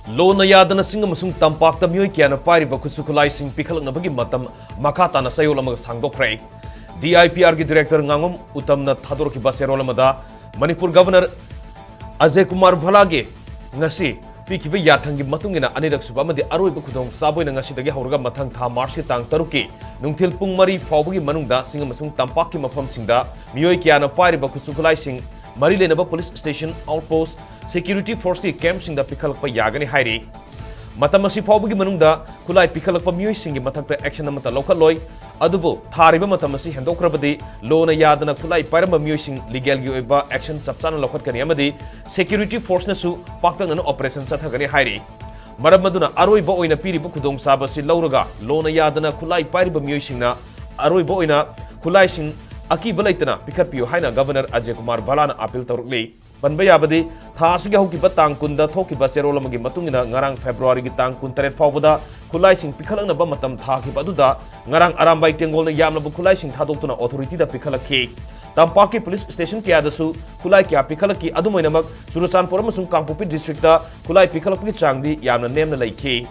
Lona yadana singa masung tampak ta mioi kiana pairiba khusu khulai sing Peekhatlaknabagi matam makha tana Chayol Amagi sangdokre. DIPR gi director ngangom utamna thadorkiba Chayol Amada Manipur Governor Ajay Kumar Bhalage ngasi pikiba yathangi matungina anirak suba amadi aroiba khudong saboina ngasidagi hawraga mathang tha March ki tang 3 ki nungthil pung mari fawbagi manungda singa masung tampak ki mafam singda mioi kiana pairiba khusu khulai sing Mari Lenaba Police Station Outpost Security Force Camp Singda Peekhatlakpa Yagani Hairi Matamasi Fawbagi Manungda Khutlai Peekhatlakpa Mioi Singi Mathakta Action Amata Lokaloi Adubu Thariba Matamasi Hendokrabadi Lona Yadana Khutlai Pairamba Mioi Sing Legal Gi Oiba Action Chapsana Lokatkani Amadi Security Force Nasu Paktangana Operation Sathagani Hairi Maramaduna Aroiba Oina Piribu Khudong Sabasi Lauraga Lona Yadana Khutlai Pairiba Mioi Singna Aroiba Oina Khutlai Sing Aki Balaitana Peekhatpiyo Haina Governor Ajay Kumar Bhalana appeal Torukli Panbayabadi Thasiga Hukiba Tang Kunda Thokiba Chayol Amagi Matungina Ngarang February gi Tang Kunteret Fawbada Khutlai sing Peekhatlaknaba Matam Thaakhre Aduda Ngarang Arambai Tengolna Yamlaba Khutlai sing Thadoktuna authority da Peekhatlakki Tampaki Police Station Kiyadasu Khutlai Kya Peekhatlakki Adumoinamak Surachanpur amasung Kangpopi District da Khutlai Peekhatlakpagi Changdi Yamna Nemna Laiki